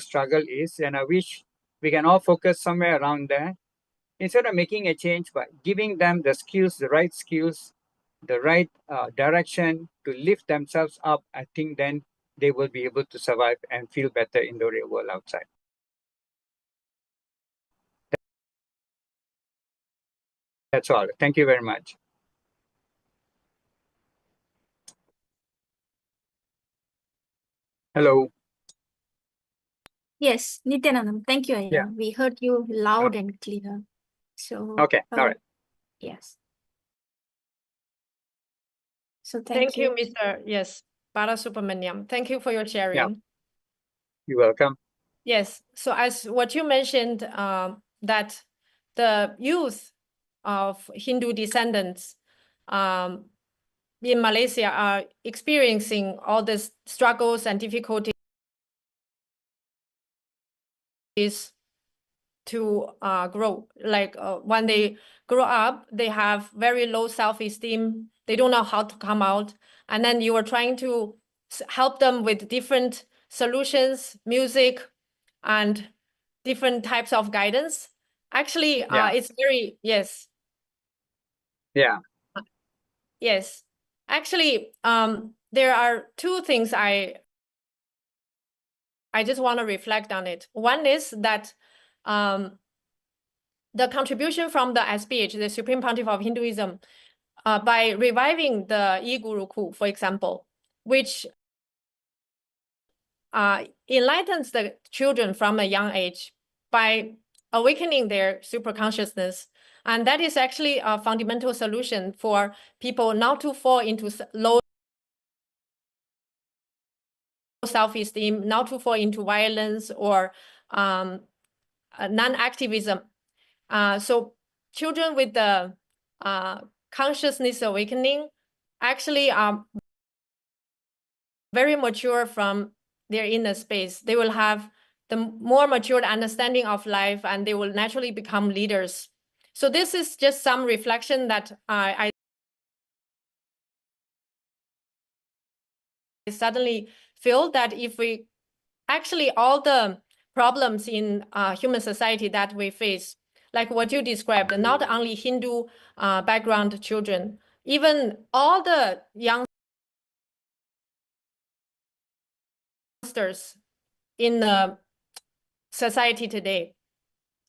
struggle is, and I wish we can all focus somewhere around there. Instead of making a change, by giving them the skills, the right direction to lift themselves up, I think then they will be able to survive and feel better in the real world outside. That's all. Thank you very much. Hello. Yes, Nityanandam. Thank you, Ayya. Yeah. We heard you loud and clear. So Okay. All right. yes. So Thank you, Mr. Yes, Balasubramaniam. Thank you for your sharing. Yeah. You're welcome. Yes. So as what you mentioned, that the youth of Hindu descendants in Malaysia are experiencing all these struggles and difficulties to grow. Like when they grow up, they have very low self-esteem. They don't know how to come out. And then you are trying to help them with different solutions, music, and different types of guidance. Actually, it's very, yes. Yeah. Yes. Actually, there are two things I just want to reflect on it. One is that the contribution from the SPH, the Supreme Pontiff of Hinduism, by reviving the e-Gurukul, for example, which enlightens the children from a young age by awakening their superconsciousness. And that is actually a fundamental solution for people not to fall into low self-esteem, not to fall into violence or non-activism. So children with the consciousness awakening actually are very mature from their inner space. They will have the more matured understanding of life, and they will naturally become leaders. So this is just some reflection that I suddenly feel that if we actually all the problems in human society that we face, like what you described, not only Hindu background children, even all the youngsters in the society today,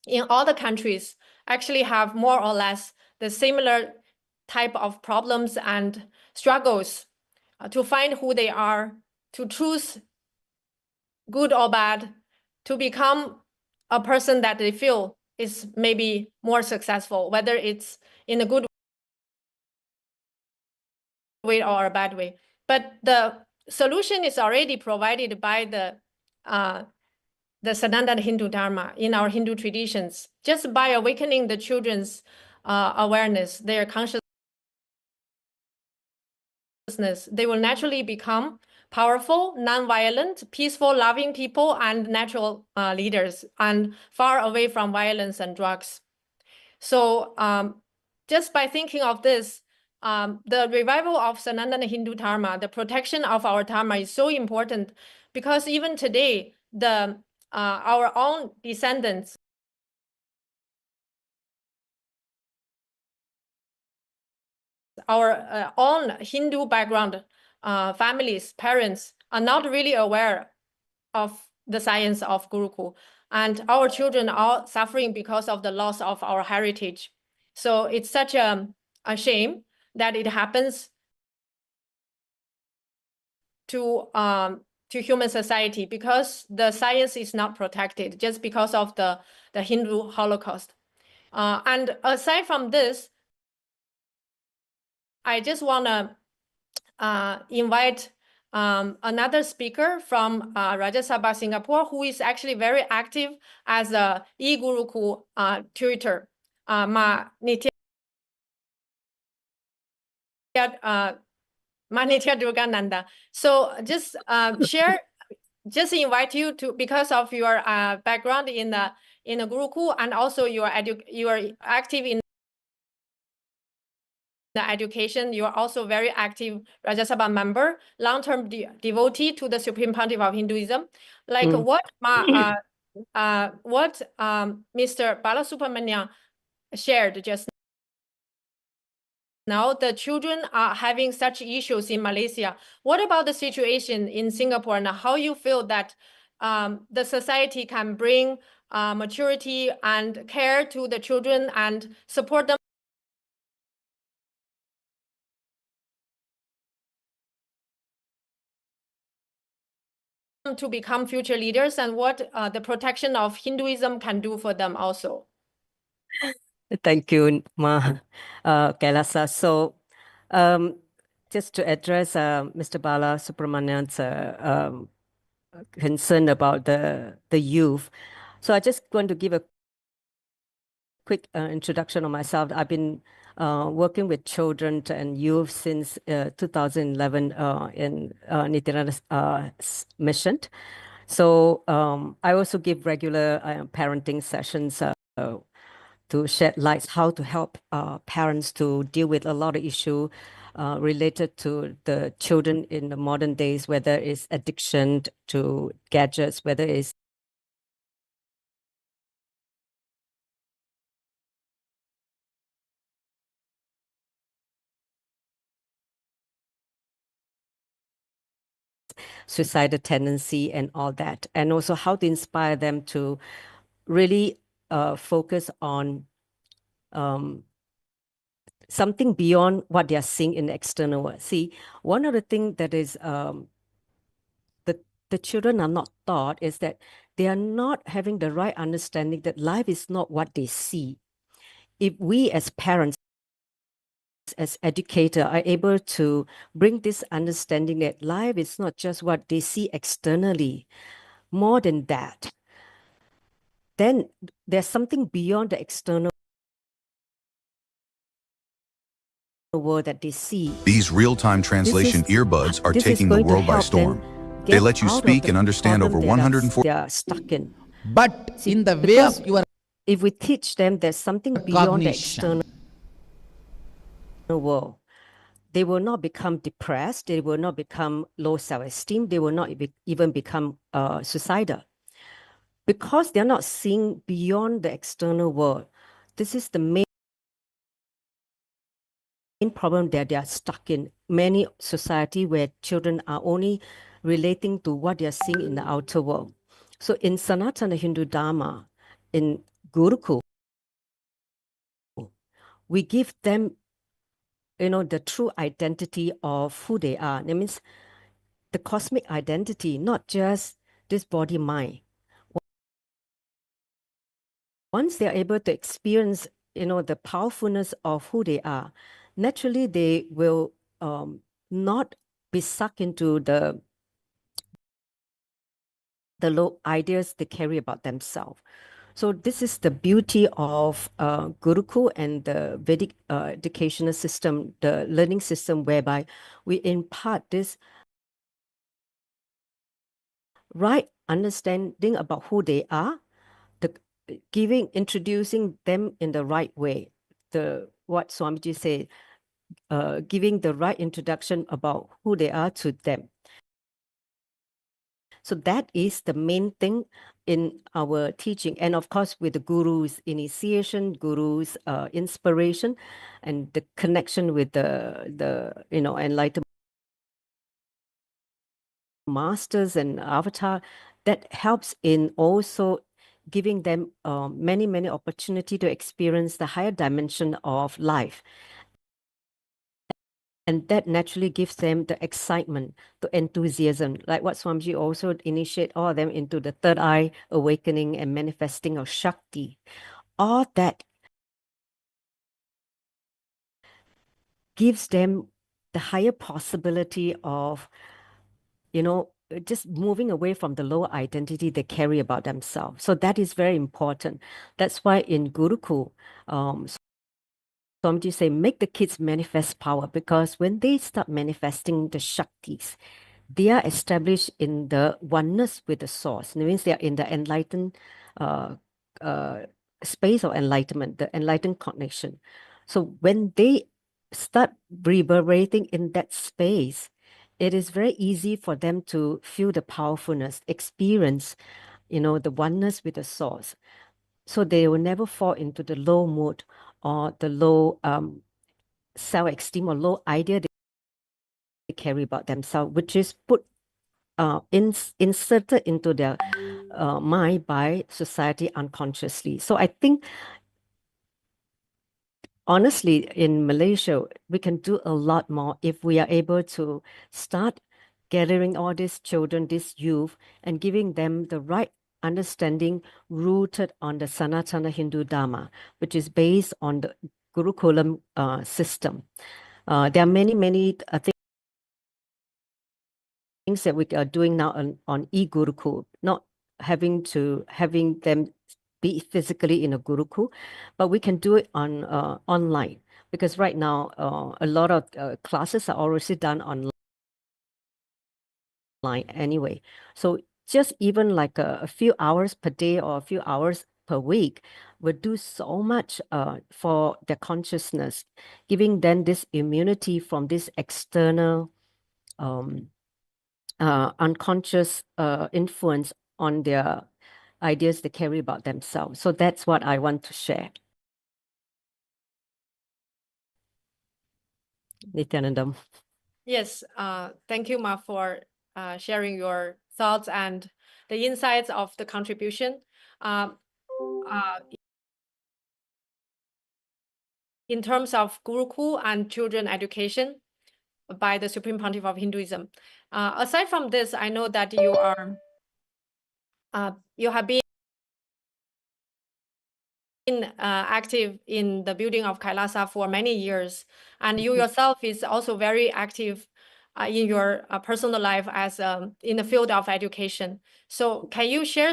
in all the countries, actually have more or less the similar type of problems and struggles to find who they are, to choose good or bad, to become a person that they feel is maybe more successful, whether it's in a good way or a bad way. But the solution is already provided by the Sanatana Hindu Dharma in our Hindu traditions. Just by awakening the children's awareness, their consciousness, they will naturally become powerful, non-violent, peaceful, loving people and natural leaders, and far away from violence and drugs. So just by thinking of this, the revival of Sanatana Hindu Dharma, the protection of our Dharma is so important, because even today, our own descendants, our own Hindu background families, parents are not really aware of the science of Gurukul. And our children are suffering because of the loss of our heritage. So it's such a shame that it happens to human society, because the science is not protected just because of the Hindu Holocaust. And aside from this, I just want to invite another speaker from Rajya Sabha, Singapore, who is actually very active as a e-Gurukul tutor, Ma Nitya Durgananda. So just just invite you to, because of your background in a Gurukul, and also you are active in the education. You are also very active Rajya Sabha member, long-term devotee to the Supreme Pontiff of Hinduism. Like what Mr. Balasubramanian shared just now, the children are having such issues in Malaysia. What about the situation in Singapore, and how you feel that the society can bring maturity and care to the children and support them to become future leaders, and what the protection of Hinduism can do for them also? Thank you, KAILASA. So, just to address Mr. Bala Subramanian's concern about the youth. So I just going to give a quick introduction on myself. I've been working with children and youth since 2011 in Nityananda's mission. So I also give regular parenting sessions to shed light how to help parents to deal with a lot of issues related to the children in the modern days, whether it's addiction to gadgets, whether it's suicidal tendency and all that, and also how to inspire them to really focus on something beyond what they are seeing in the external world. See, one of the things that is the children are not taught is that they are not having the right understanding that life is not what they see. If we as parents, as educators, are able to bring this understanding that life is not just what they see externally, more than that, then there's something beyond the external world that they see. These real-time translation earbuds are taking the world by storm. They let you speak and understand over 140. They are stuck in. But in the way of your If we teach them there's something beyond the cognition, external world, they will not become depressed. They will not become low self-esteem. They will not even become suicidal. Because they're not seeing beyond the external world. This is the main problem that they are stuck in many society where children are only relating to what they are seeing in the outer world. So in Sanatana Hindu Dharma, in Gurukul, we give them, the true identity of who they are. That means the cosmic identity, not just this body mind. Once they are able to experience, the powerfulness of who they are, naturally they will not be sucked into the low ideas they carry about themselves. So this is the beauty of Gurukul and the Vedic educational system, the learning system, whereby we impart this right understanding about who they are, introducing them in the right way. What Swamiji said, giving the right introduction about who they are to them. So that is the main thing in our teaching. And of course, with the guru's initiation, guru's inspiration, and the connection with the enlightened masters and avatar, that helps in also giving them many, many opportunity to experience the higher dimension of life. And that naturally gives them the excitement, the enthusiasm, like what Swamiji also initiate all of them into the third eye awakening and manifesting of Shakti. All that gives them the higher possibility of, just moving away from the lower identity they carry about themselves. So that is very important. That's why in Gurukul, Swamiji say, make the kids manifest power, because when they start manifesting the Shaktis, they are established in the oneness with the source. It means they are in the enlightened space of enlightenment, the enlightened cognition. So when they start reverberating in that space, it is very easy for them to feel the powerfulness, experience, the oneness with the source. So they will never fall into the low mood or the low self-esteem or low idea they carry about themselves, which is put inserted into their mind by society unconsciously. So I think, honestly, in Malaysia, we can do a lot more if we are able to start gathering all these children, this youth, and giving them the right understanding rooted on the Sanatana Hindu Dharma, which is based on the Gurukulam system. There are many things that we are doing now on e-Gurukul, not having them be physically in a Gurukul, but we can do it on online, because right now a lot of classes are already done online anyway. So just even like a few hours per day or a few hours per week would do so much for their consciousness, giving them this immunity from this external unconscious influence on their ideas they carry about themselves. So that's what I want to share. Nityanandam. Yes, thank you, Ma, for sharing your thoughts and the insights of the contribution. In terms of Gurukul and children education by the Supreme Pontiff of Hinduism. Aside from this, I know that you have been active in the building of Kailasa for many years, and you yourself is also very active in your personal life as in the field of education. So can you share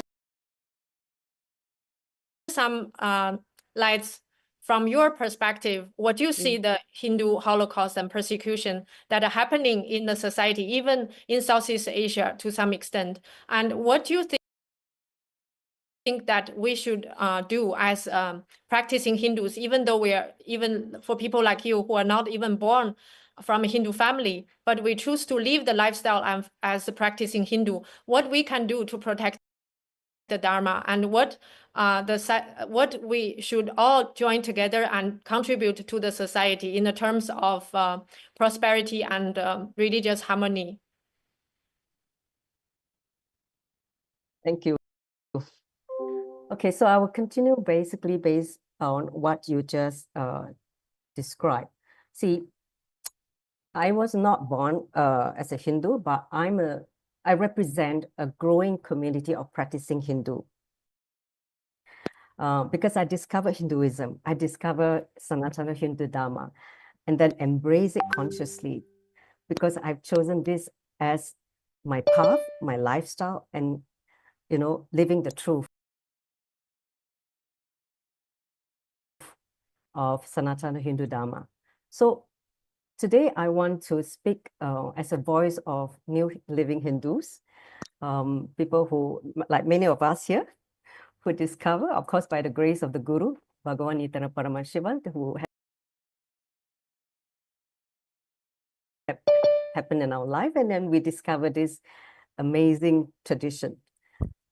some lights from your perspective, what you see the Hindu Holocaust and persecution that are happening in the society, even in Southeast Asia to some extent, and what do you think that we should do as practicing Hindus, even though even for people like you who are not even born from a Hindu family, but we choose to live the lifestyle as a practicing Hindu, what we can do to protect the Dharma, and what we should all join together and contribute to the society in the terms of prosperity and religious harmony. Thank you. Okay, so I will continue basically based on what you just described. See, I was not born as a Hindu, but I represent a growing community of practicing Hindu. Because I discovered Hinduism, I discovered Sanatana Hindu Dharma, and then embrace it consciously, because I've chosen this as my path, my lifestyle, and living the truth of Sanatana Hindu Dharma. So today I want to speak as a voice of new living Hindus, people who, like many of us here, who discover, of course, by the grace of the Guru, Bhagavan Nityananda Paramashiva, who happened in our life, and then we discover this amazing tradition.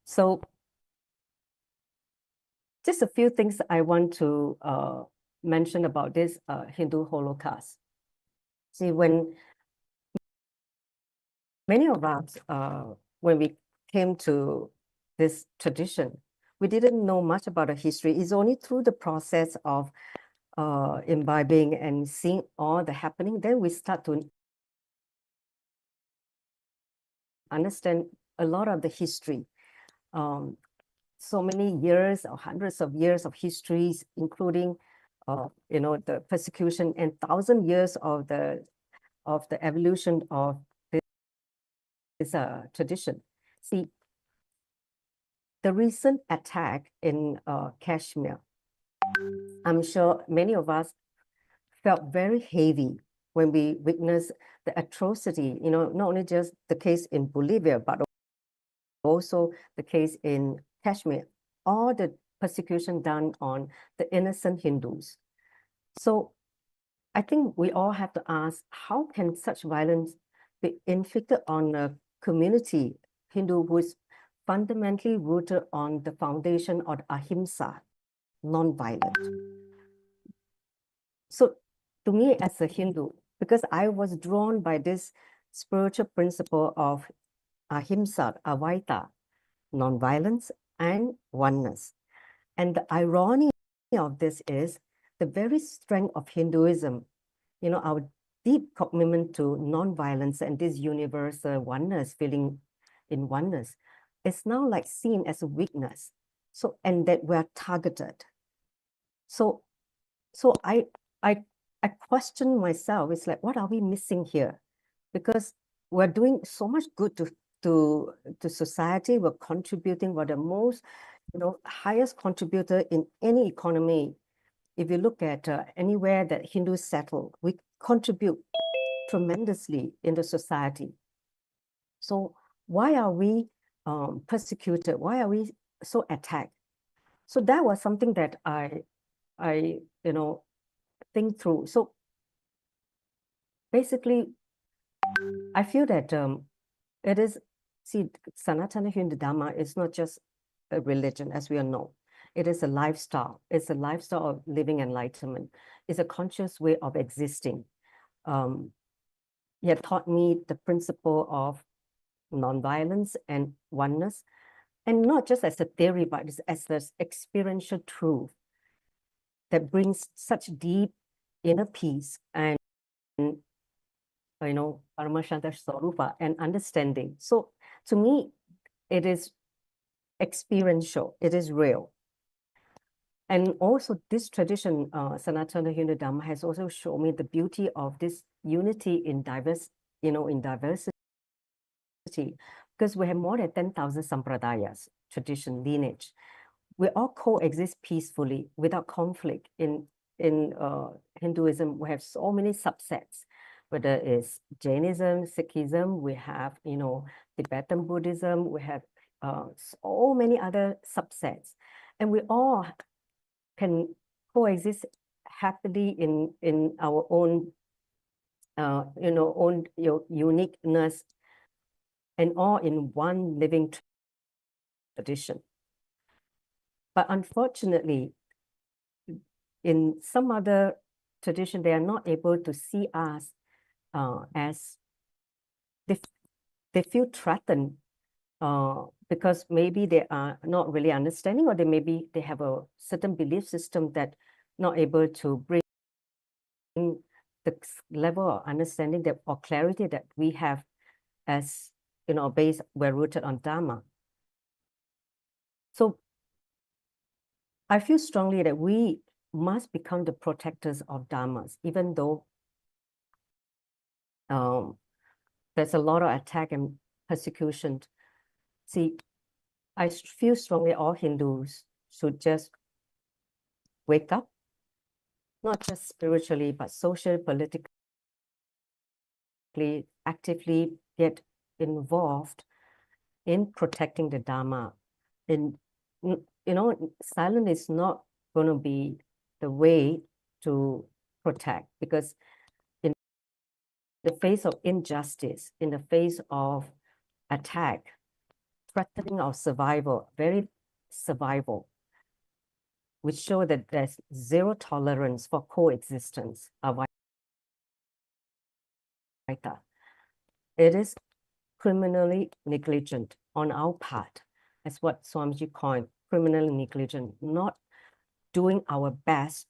So just a few things I want to mention about this Hindu Holocaust. See, when many of us, when we came to this tradition, we didn't know much about the history. It's only through the process of imbibing and seeing all the happening, then we start to understand a lot of the history. So many years or hundreds of years of histories, including the persecution and 1,000 years of the evolution of this tradition. See, the recent attack in Kashmir, I'm sure many of us felt very heavy when we witnessed the atrocity, not only just the case in Bolivia, but also the case in Kashmir, all the persecution done on the innocent Hindus. So I think we all have to ask, how can such violence be inflicted on a community, Hindu, who is fundamentally rooted on the foundation of ahimsa, non-violent? So to me as a Hindu, because I was drawn by this spiritual principle of ahimsa, Advaita, non-violence and oneness. And the irony of this is the very strength of Hinduism, you know, our deep commitment to non-violence and this universal oneness, feeling in oneness, is now like seen as a weakness. So, and that we're targeted. So I question myself, it's like, what are we missing here? Because we're doing so much good to society, we're contributing, we're the most, you know, highest contributor in any economy. If you look at anywhere that Hindus settle, we contribute tremendously in the society. So why are we persecuted? Why are we so attacked? So that was something that I you know, think through. So basically, I feel that it is, see, Sanatana Hindu Dharma is not just a religion, as we all know. It is a lifestyle. It's a lifestyle of living enlightenment. It's a conscious way of existing. It taught me the principle of nonviolence and oneness, and not just as a theory, but as the experiential truth that brings such deep inner peace and, you know, Paramashanta Swarupa and understanding. So to me, it is experiential, it is real. And also this tradition, Sanatana Hindu Dharma, has also shown me the beauty of this unity in diverse, you know, in diversity, because we have more than 10,000 sampradayas, tradition, lineage. We all coexist peacefully without conflict. In Hinduism, we have so many subsets, whether it's Jainism, Sikhism, we have, you know, Tibetan Buddhism, we have so many other subsets, and we all can coexist happily in our own, you know, own uniqueness, and all in one living tradition. But unfortunately, in some other tradition, they are not able to see us as they feel threatened because maybe they are not really understanding, or they have a certain belief system that not able to bring the level of understanding that or clarity that we have as, you know, we're rooted on Dharma. So I feel strongly that we must become the protectors of Dharmas, even though there's a lot of attack and persecution. See, I feel strongly all Hindus should just wake up, not just spiritually, but socially, politically, actively get involved in protecting the Dharma. And, you know, silence is not going to be the way to protect, because in the face of injustice, in the face of attack, threatening our survival, very survival, which show that there's zero tolerance for coexistence of Advaita. It is criminally negligent on our part, as what Swamiji coined, criminally negligent, not doing our best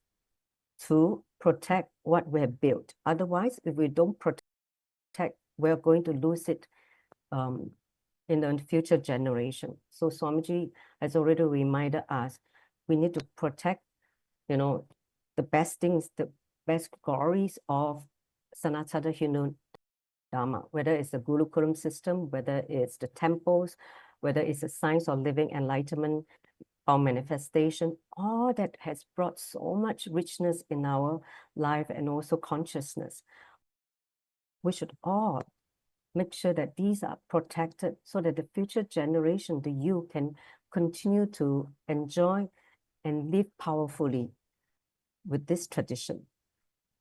to protect what we have built. Otherwise, if we don't protect, we're going to lose it in the future generation. So Swamiji has already reminded us, we need to protect, you know, the best things, the best glories of Sanatana Hindu Dharma, whether it's the Gurukulam system, whether it's the temples, whether it's the science of living enlightenment or manifestation, all that has brought so much richness in our life and also consciousness. We should all make sure that these are protected so that the future generation, the youth, can continue to enjoy and live powerfully with this tradition.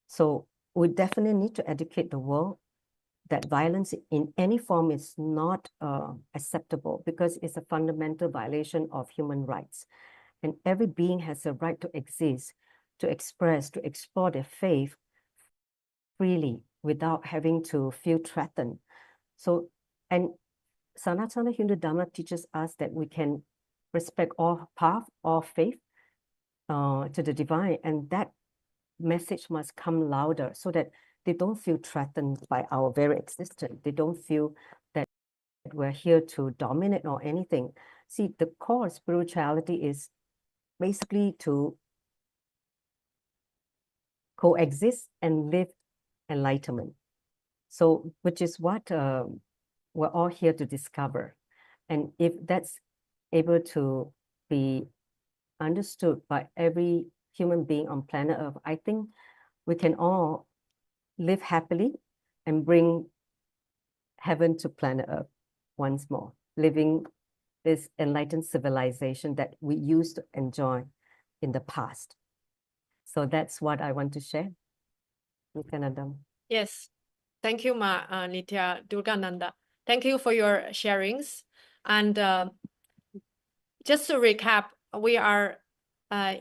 So we definitely need to educate the world that violence in any form is not acceptable because it's a fundamental violation of human rights. And every being has a right to exist, to express, to explore their faith freely without having to feel threatened. So, and Sanatana Hindu Dharma teaches us that we can respect all path, all faith to the divine, and that message must come louder so that they don't feel threatened by our very existence. They don't feel that we're here to dominate or anything. See, the core of spirituality is basically to coexist and live enlightenment. So, which is what we're all here to discover. And if that's able to be understood by every human being on planet Earth, I think we can all live happily and bring heaven to planet Earth once more, living this enlightened civilization that we used to enjoy in the past. So that's what I want to share. Nityanandam. Yes. Thank you, Nitya Durgananda. Thank you for your sharings. And just to recap, we are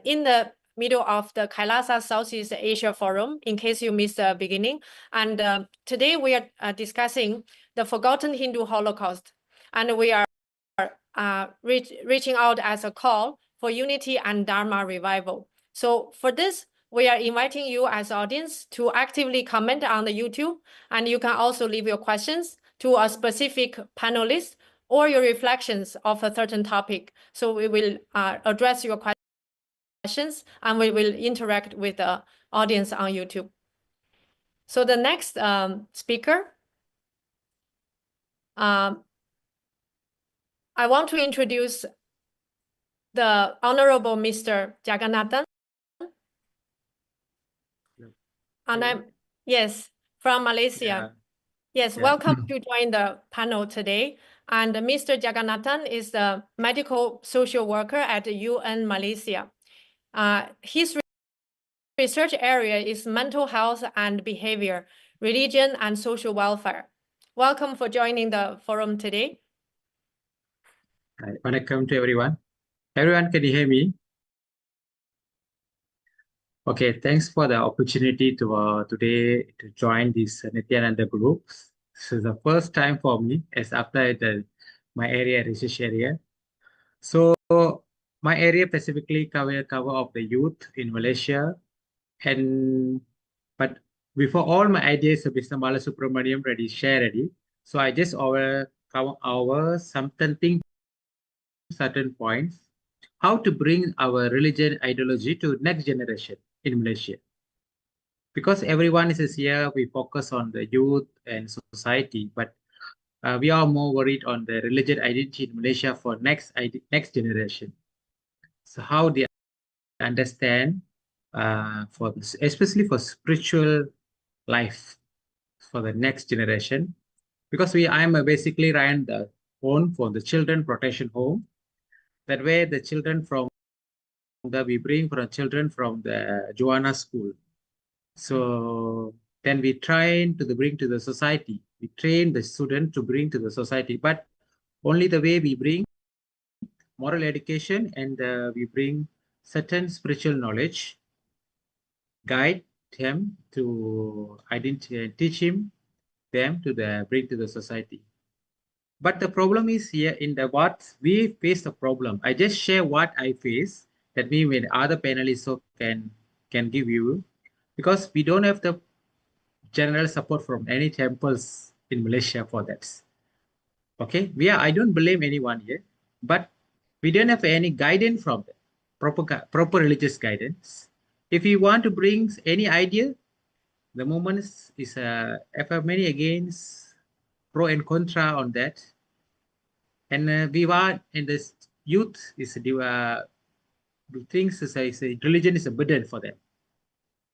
in the middle of the KAILASA Southeast Asia Forum, in case you missed the beginning. And today we are discussing the forgotten Hindu Holocaust. And we are reaching out as a call for unity and Dharma revival. So for this, we are inviting you as audience to actively comment on the YouTube, and you can also leave your questions to a specific panelist or your reflections of a certain topic. So we will address your questions and we will interact with the audience on YouTube. So the next speaker, I want to introduce the Honorable Mr. Jagannathan. And yes, from Malaysia. Yeah. Yes, welcome to join the panel today. And Mr. Jagannathan is the medical social worker at UN Malaysia. His research area is mental health and behavior, religion and social welfare. Welcome for joining the forum today. Hi, welcome to everyone. Everyone, can you hear me? Okay, thanks for the opportunity to today to join this Nityananda group. This is the first time for me as after my area research area. So my area specifically cover of the youth in Malaysia, but before all my ideas Mr. Balasubramaniam already shared already. So I just cover our something certain points. How to bring our religion ideology to next generation in Malaysia. Because everyone is here, we focus on the youth and society, but we are more worried on the religion identity in Malaysia for next generation. So how they understand especially for spiritual life for the next generation. Because I'm basically run the home for the children protection home. That way the children we bring for children from the Joanna school. So then we train to bring to the society. We train the student to bring to the society, but only the way we bring moral education and we bring certain spiritual knowledge, guide him to identify, teach them to bring to the society. But the problem is here in the what we face the problem. I just share what I face. That means when other panelists can give you, because we don't have the general support from any temples in Malaysia for that. Okay, I don't blame anyone here, but we don't have any guidance from them, proper religious guidance. If you want to bring any idea, the moment is many against pro and contra on that. And we want in this youth is thinks religion is a burden for them.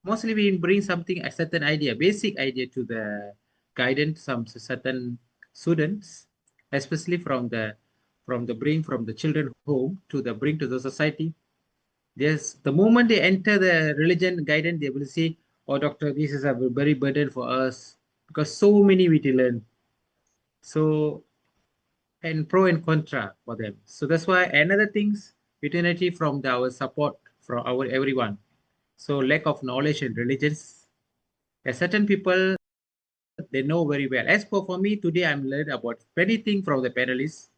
Mostly we bring something, a certain idea, basic idea to the guidance some certain students, especially from the children home to bring to the society. There's the moment they enter the religion guidance, they will say, oh doctor, this is a very burden for us because so many we to learn. So, and pro and contra for them. So that's why another things, unity from our support from our everyone. So lack of knowledge and religions. A certain people, they know very well. As for me, today I'm learned about many things from the panelists.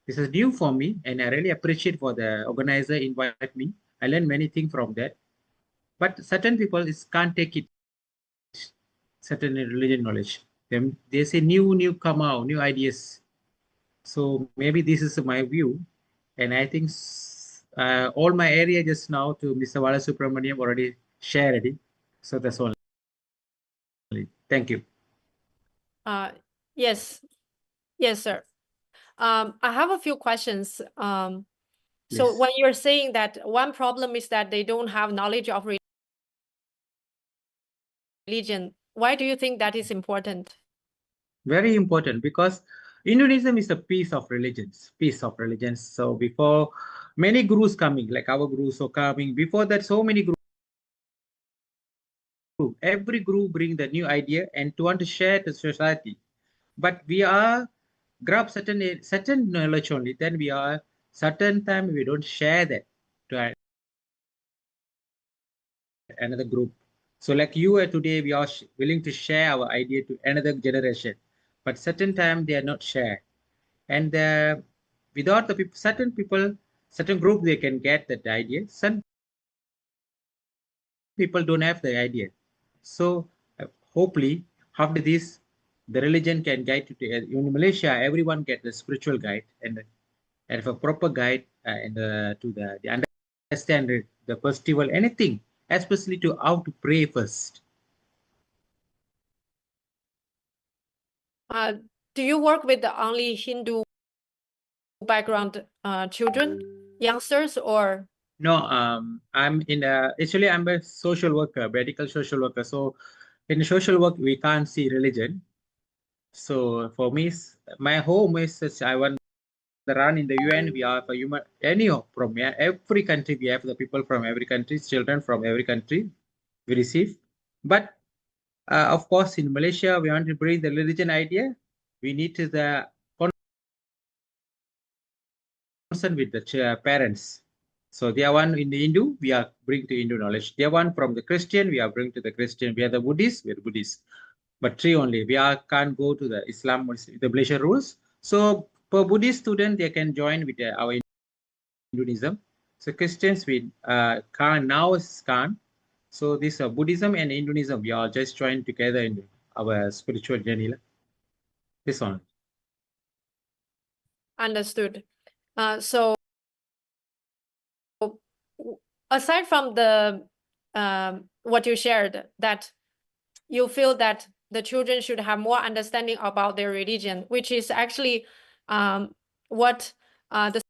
This is new for me, and I really appreciate for the organizer invite me. I learned many things from that. But certain people can't take it, certain religion knowledge. They say new come out, new ideas. So maybe this is my view, and I think all my area just now to Mr. Balasubramaniam already shared it. So that's all. Thank you. Yes, sir. I have a few questions. So Yes. when you're saying that one problem is that they don't have knowledge of religion, why do you think that is important? Very important, because Hinduism is a piece of religions. So before many gurus coming, like our gurus are coming, before that so many gurus, every guru bring the new idea and to want to share to society. But we are grab certain knowledge only, then we are certain time we don't share that to another group. So like you are today, we are willing to share our idea to another generation, but certain time they are not share. And without the people, certain group, they can get that idea. Some people don't have the idea. So hopefully after this, the religion can guide to in Malaysia, everyone get the spiritual guide and if a proper guide and to the understand the festival, anything, especially to how to pray first. Do you work with the only Hindu background children, youngsters, or? No, I'm in actually I'm a social worker, medical social worker. So in social work, we can't see religion. So for me, my home is I want to run in the UN. We have a human, from every country. We have the people from every country, children from every country we receive. But of course, in Malaysia, we want to bring the religion idea. We need to the concern with the parents. So they are one in the Hindu, we are bring to Hindu knowledge. They are one from the Christian, we are bring to the Christian. We are the Buddhist, we are Buddhist. But three only. We can't go to the Islam, the Malaysia rules. So for Buddhist student, they can join with our Hinduism. So Christians, we can't. So this Buddhism and Hinduism, we are just joined together in our spiritual journey. This one. Understood. So aside from the what you shared, that you feel that the children should have more understanding about their religion, which is actually what the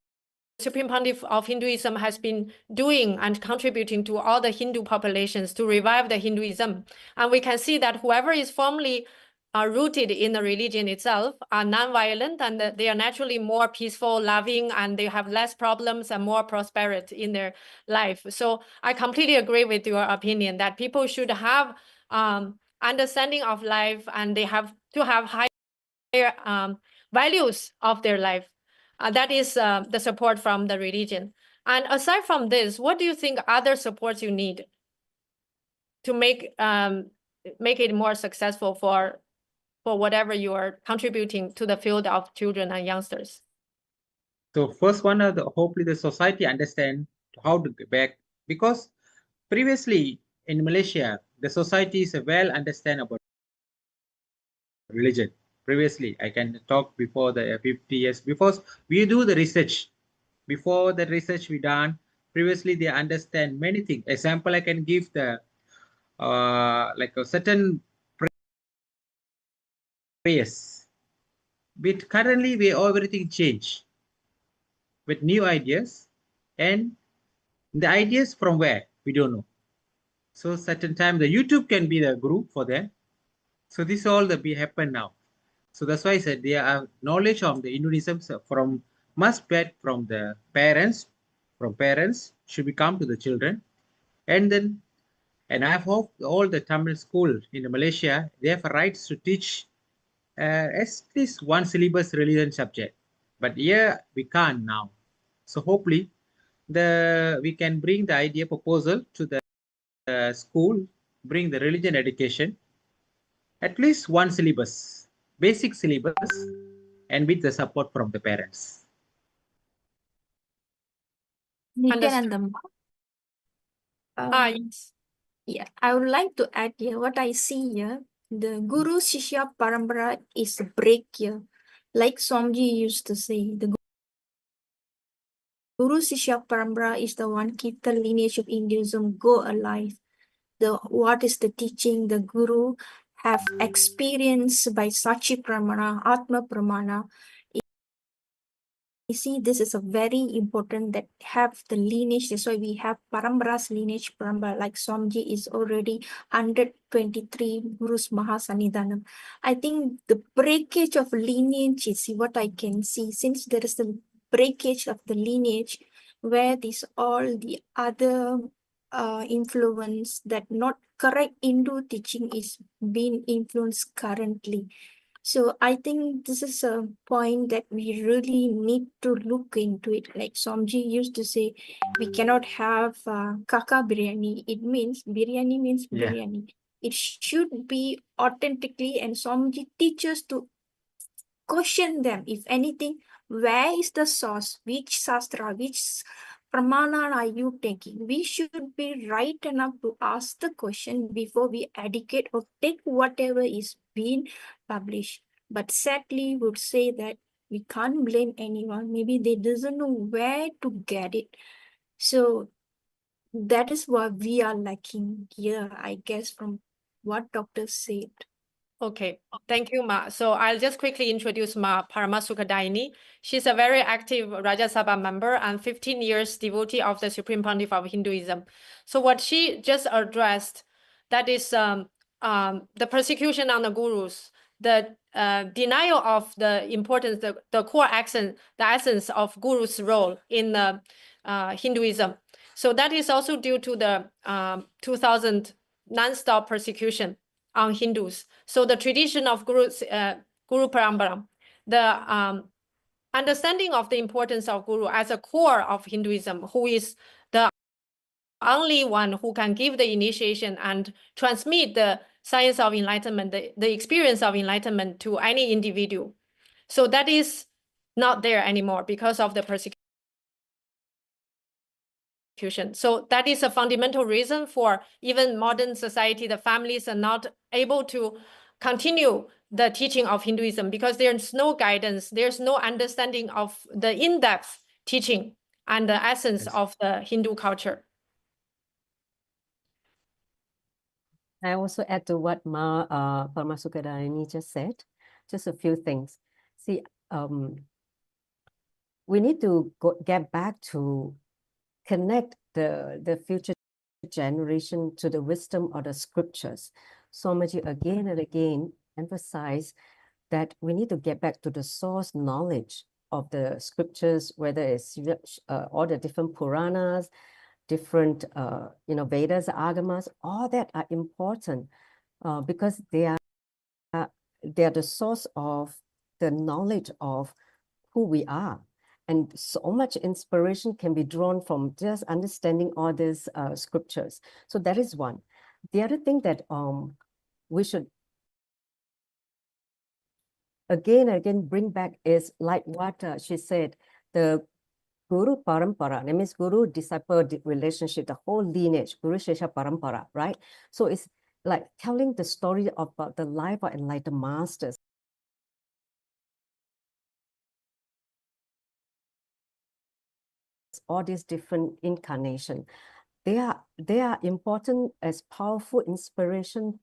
Supreme Pontiff of Hinduism has been doing and contributing to all the Hindu populations to revive the Hinduism. And we can see that whoever is firmly rooted in the religion itself are non-violent, and they are naturally more peaceful, loving, and they have less problems and more prosperity in their life. So I completely agree with your opinion that people should have understanding of life, and they have to have higher values of their life. That is the support from the religion. And aside from this, what do you think other supports you need to make it more successful for whatever you are contributing to the field of children and youngsters? So first one, hopefully the society understand how to get back, because previously in Malaysia, the society is well understand about religion. Previously, I can talk before the 50 years, because we do the research. Before the research we done, previously they understand many things. Example, I can give the like a certain prayers. But currently we everything change with new ideas, and the ideas from where we don't know. So certain time the YouTube can be the group for them. So this all that be happen now. So that's why I said they are knowledge of the Hinduism from must get from the parents. From parents should become to the children, and then And I hope all the Tamil school in Malaysia, they have rights to teach at least one syllabus religion subject. But here we can't now. So hopefully we can bring the idea proposal to the school, bring the religion education, at least one syllabus, basic syllabus, and with the support from the parents. Nityanandam. Yes. Yeah, I would like to add here what I see here. The Guru Shishya Parampara is a break here. Like Swamiji used to say, the Guru Shishya Parampara is the one keep the lineage of Hinduism go alive. What is the teaching the Guru have experienced by Sachi Pramana, Atma Pramana. You see, this is a very important that have the lineage. That's why we have Parampara's lineage. Parampara, like Swamiji is already 123 Gurus Mahasanidhanam. I think the breakage of lineage is what I can see. Since there is the breakage of the lineage, where this all the other influence that not correct Hindu teaching is being influenced currently. So I think this is a point that we really need to look into it. Like Somji used to say, we cannot have kaka biryani. It means biryani means biryani. It should be authentically, and Somji teaches to question them. If anything, where is the source? Which sastra, which pramana are you taking? We should be right enough to ask the question before we educate or take whatever is being published. But sadly, would say that we can't blame anyone. Maybe they doesn't know where to get it. So that is what we are lacking here, I guess, from what Dr. said. Okay, thank you, Ma. So I'll just quickly introduce Ma Paramasukadaini. She's a very active Rajya Sabha member and 15 years devotee of the Supreme Pontiff of Hinduism. So what she just addressed, that is the persecution on the gurus, the denial of the importance, the core accent, the essence of gurus' role in Hinduism. So that is also due to the 2000 non-stop persecution on Hindus. So the tradition of Guru Parampara, the understanding of the importance of Guru as a core of Hinduism, who is the only one who can give the initiation and transmit the science of enlightenment, the experience of enlightenment to any individual. So that is not there anymore because of the persecution. So that is a fundamental reason for even modern society, the families are not able to continue the teaching of Hinduism because there's no guidance, there's no understanding of the in-depth teaching and the essence of the Hindu culture. I also add to what Ma Paramasukadaini just said, just a few things. See, we need to get back to connect the future generation to the wisdom of the scriptures. Swamiji again and again emphasize that we need to get back to the source knowledge of the scriptures, whether it's all the different Puranas, different Vedas, Agamas, all that are important because they are the source of the knowledge of who we are. And so much inspiration can be drawn from just understanding all these scriptures. So that is one. The other thing that we should again and again bring back is like what she said, the Guru Parampara, that means Guru-disciple relationship, the whole lineage, Guru Shishya Parampara, right? So it's like telling the story about the life of enlightened masters. All these different incarnations, they are important as powerful inspiration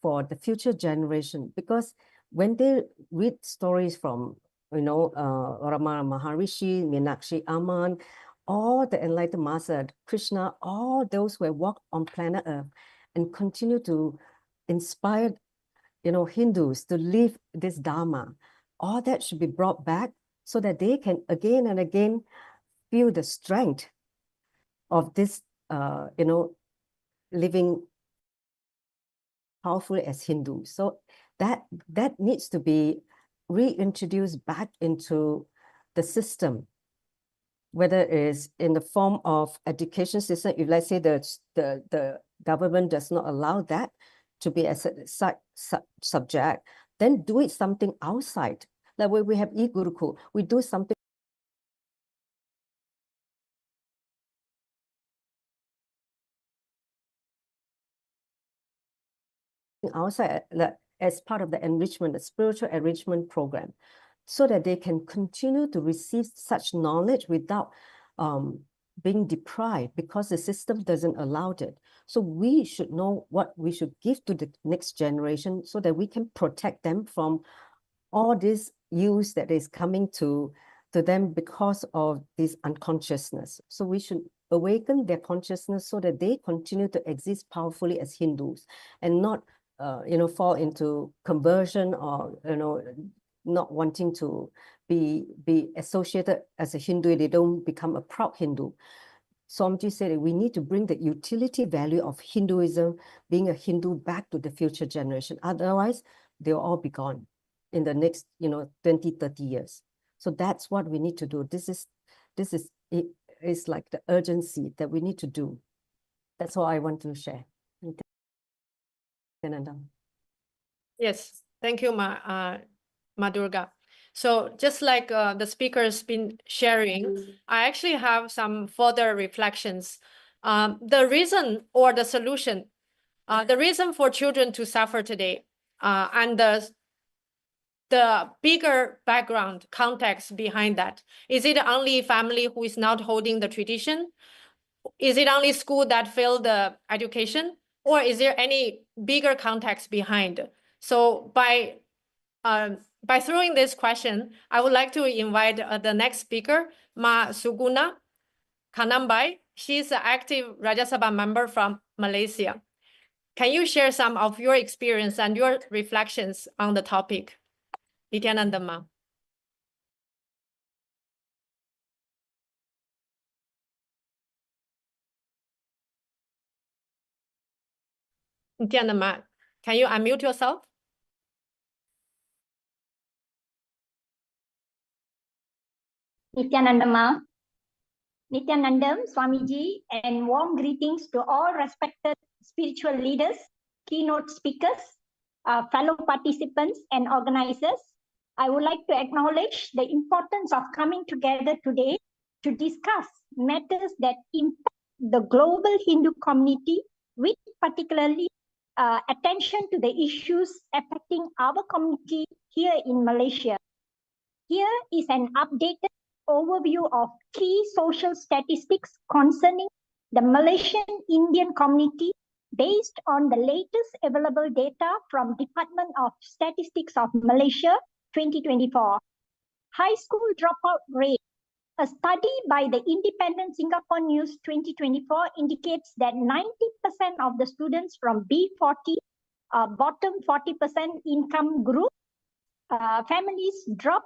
for the future generation, because when they read stories from Ramana Maharishi, Meenakshi Amman, all the enlightened master, Krishna, all those who have walked on planet Earth and continue to inspire Hindus to live this Dharma, all that should be brought back so that they can again and again feel the strength of this living powerful as Hindus. So that needs to be reintroduced back into the system, whether it is in the form of education system. If let's say the government does not allow that to be as a subject, then do it something outside. Like when we have e-Gurukul, we do something outside as part of the enrichment, the spiritual enrichment program, so that they can continue to receive such knowledge without being deprived, because the system doesn't allow it. So we should know what we should give to the next generation so that we can protect them from all this use that is coming to them because of this unconsciousness. So we should awaken their consciousness so that they continue to exist powerfully as Hindus and not fall into conversion or not wanting to be associated as a Hindu. They don't become a proud Hindu. Somji said that we need to bring the utility value of Hinduism, being a Hindu, back to the future generation. Otherwise, they'll all be gone in the next 20, 30 years. So that's what we need to do. This is it is like the urgency that we need to do. That's all I want to share. Yes, thank you, Madurga. So just like the speaker's been sharing, I actually have some further reflections. The reason or the solution, the reason for children to suffer today, and the bigger background context behind that. Is it only family who is not holding the tradition? Is it only school that failed the education? Or is there any bigger context behind? So by throwing this question, I would like to invite the next speaker, Ma Suguna Kanambai. She's an active Rajya Sabha member from Malaysia. Can you share some of your experience and your reflections on the topic? Nityananda Ma. Nityananda Ma, can you unmute yourself? Nityanandam, Swamiji, and warm greetings to all respected spiritual leaders, keynote speakers, fellow participants and organizers. I would like to acknowledge the importance of coming together today to discuss matters that impact the global Hindu community, with particularly attention to the issues affecting our community here in Malaysia. Here is an updated overview of key social statistics concerning the Malaysian Indian community based on the latest available data from Department of Statistics of Malaysia 2024. High school dropout rate. A study by the Independent Singapore News 2024 indicates that 90% of the students from B40, bottom 40% income group, families drop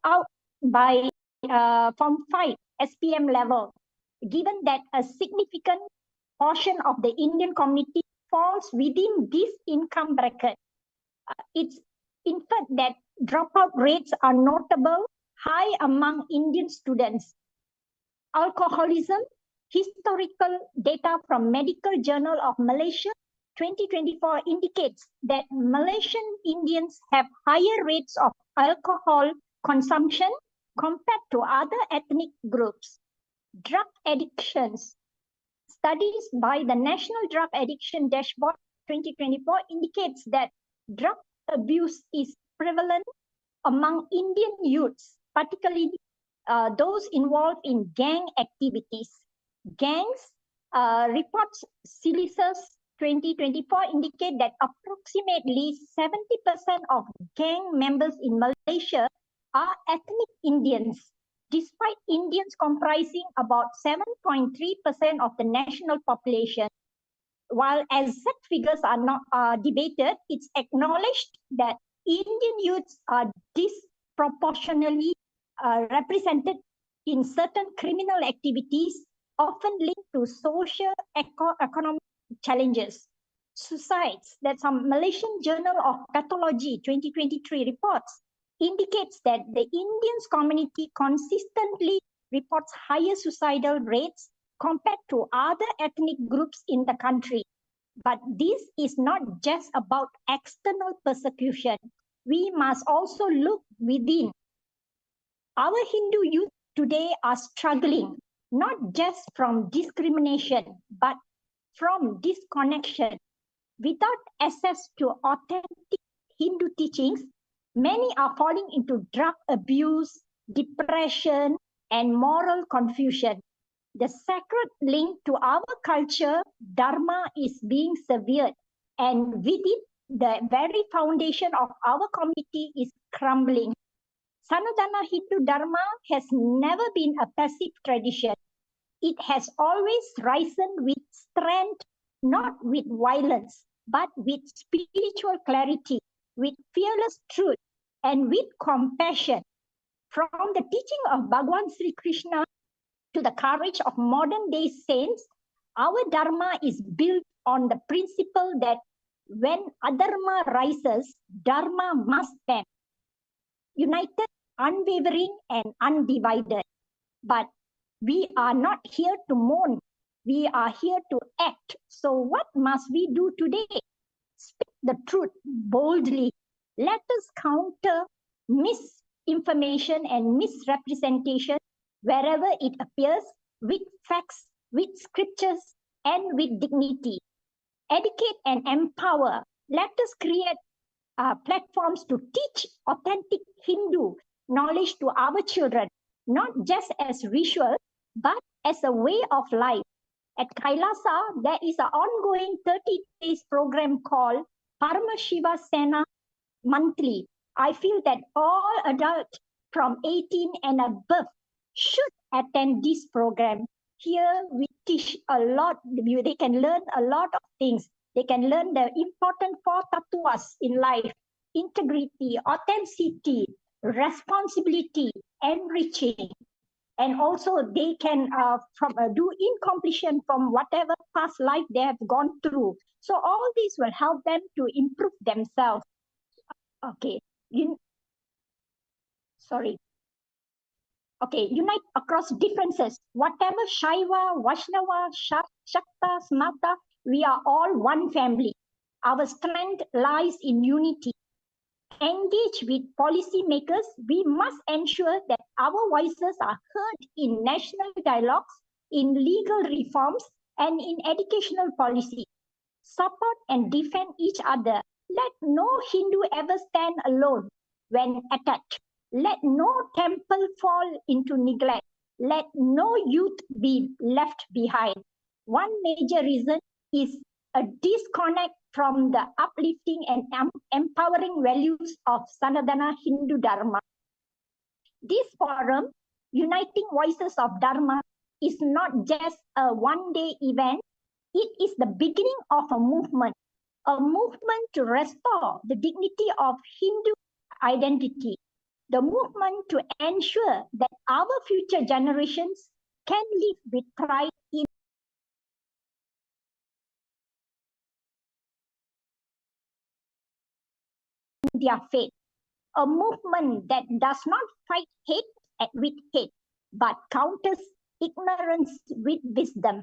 out by Form 5 SPM level, given that a significant portion of the Indian community falls within this income bracket. It's inferred that dropout rates are notable high among Indian students. Alcoholism, historical data from Medical Journal of Malaysia 2024 indicates that Malaysian Indians have higher rates of alcohol consumption compared to other ethnic groups. Drug addictions. Studies by the National Drug Addiction Dashboard 2024 indicates that drug abuse is prevalent among Indian youths, particularly those involved in gang activities. Gangs reports CILISA's 2024 indicate that approximately 70% of gang members in Malaysia are ethnic Indians, despite Indians comprising about 7.3% of the national population. While exact figures are not debated, it's acknowledged that Indian youths are disproportionately represented in certain criminal activities, often linked to social economic challenges. suicides that some Malaysian Journal of Pathology 2023 reports indicates that the Indians community consistently reports higher suicidal rates compared to other ethnic groups in the country. But this is not just about external persecution. We must also look within. Our Hindu youth today are struggling, not just from discrimination, but from disconnection. Without access to authentic Hindu teachings, many are falling into drug abuse, depression, and moral confusion. The sacred link to our culture, Dharma, is being severed, and with it, the very foundation of our community is crumbling. Sanatana Hindu Dharma has never been a passive tradition. It has always risen with strength, not with violence, but with spiritual clarity, with fearless truth, and with compassion. From the teaching of Bhagwan Sri Krishna to the courage of modern day saints, our Dharma is built on the principle that when adharma rises, Dharma must stand, united, unwavering, and undivided. But we are not here to mourn. We are here to act. So what must we do today? Speak the truth boldly. Let us counter misinformation and misrepresentation wherever it appears, with facts, with scriptures, and with dignity. Educate and empower. Let us create platforms to teach authentic Hindu knowledge to our children, not just as ritual, but as a way of life. At Kailasa, there is an ongoing 30 days program called Paramashiva Sena Monthly. I feel that all adults from 18 and above should attend this program. Here we teach a lot. They can learn a lot of things. They can learn the important 4 tattvas in life: integrity, authenticity, responsibility, enriching. And also they can do incompletion from whatever past life they have gone through. So all these will help them to improve themselves. Okay. Okay, unite across differences. Whatever Shaiva, Vaishnava, Shakta, Smata, we are all one family. Our strength lies in unity. Engage with policymakers, we must ensure that our voices are heard in national dialogues, in legal reforms, and in educational policy. Support and defend each other. Let no Hindu ever stand alone when attacked. Let no temple fall into neglect. Let no youth be left behind. One major reason is a disconnect from the uplifting and empowering values of Sanatana Hindu Dharma. This forum, Uniting Voices of Dharma, is not just a one-day event. It is the beginning of a movement to restore the dignity of Hindu identity, the movement to ensure that our future generations can live with pride in their faith, a movement that does not fight hate with hate, but counters ignorance with wisdom,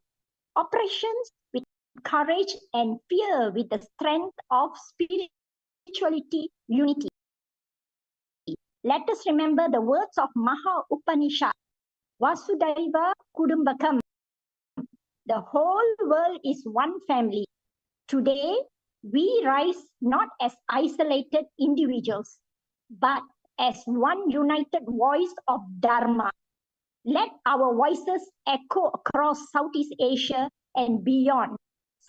oppressions with courage, and fear with the strength of spirituality, unity. Let us remember the words of Maha Upanishad, Vasudhaiva Kudumbakam. The whole world is one family. Today, we rise not as isolated individuals, but as one united voice of Dharma. Let our voices echo across Southeast Asia and beyond.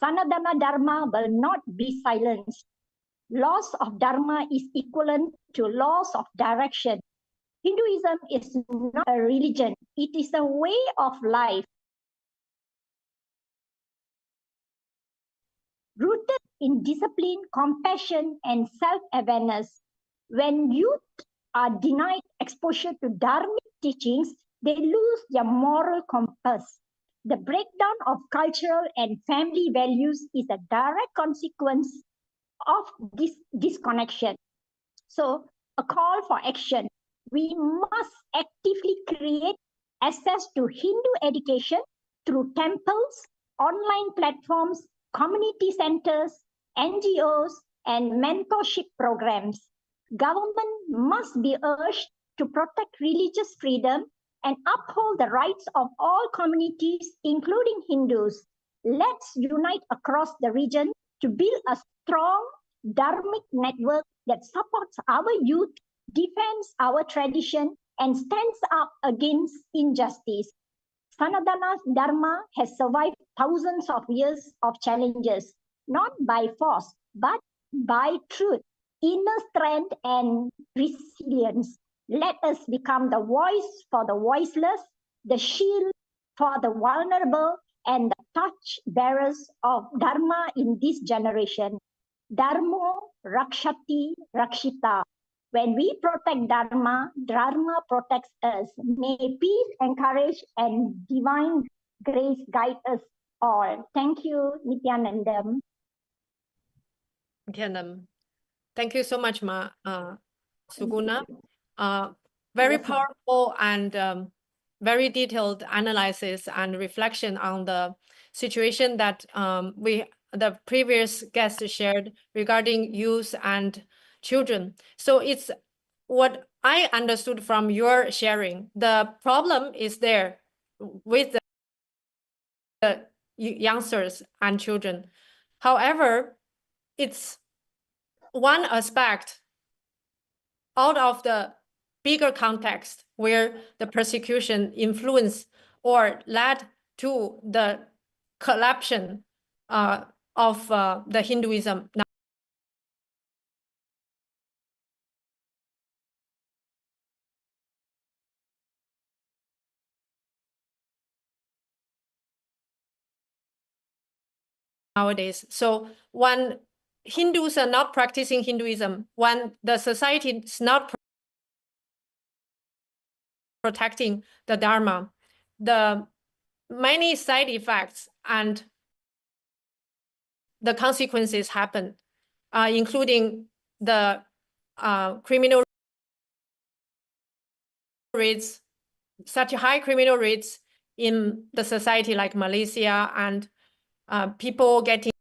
Sanatana Dharma will not be silenced. Loss of Dharma is equivalent to loss of direction. Hinduism is not a religion, it is a way of life. Rooted in discipline, compassion, and self-awareness. When youth are denied exposure to Dharmic teachings, they lose their moral compass. The breakdown of cultural and family values is a direct consequence of this disconnection. So, a call for action. We must actively create access to Hindu education through temples, online platforms, community centers, NGOs, and mentorship programs. Government must be urged to protect religious freedom and uphold the rights of all communities, including Hindus. Let's unite across the region to build a strong dharmic network that supports our youth, defends our tradition, and stands up against injustice. Sanatana Dharma has survived thousands of years of challenges, not by force, but by truth, inner strength, and resilience. Let us become the voice for the voiceless, the shield for the vulnerable, and the torch bearers of Dharma in this generation. Dharma Rakshati Rakshita. When we protect Dharma, Dharma protects us. May peace, encourage, and divine grace guide us all. Thank you, Nityanandam. Nityanandam. Thank you so much, Suguna. Very powerful and very detailed analysis and reflection on the situation that the previous guest shared regarding youth and children. So it's what I understood from your sharing. The problem is there with the youngsters and children. However, it's one aspect out of the bigger context where the persecution influenced or led to the collapse of the Hinduism nowadays. So when Hindus are not practicing Hinduism, when the society is not protecting the Dharma, the many side effects and the consequences happen, including the criminal rates, such high criminal rates in the society like Malaysia, and people getting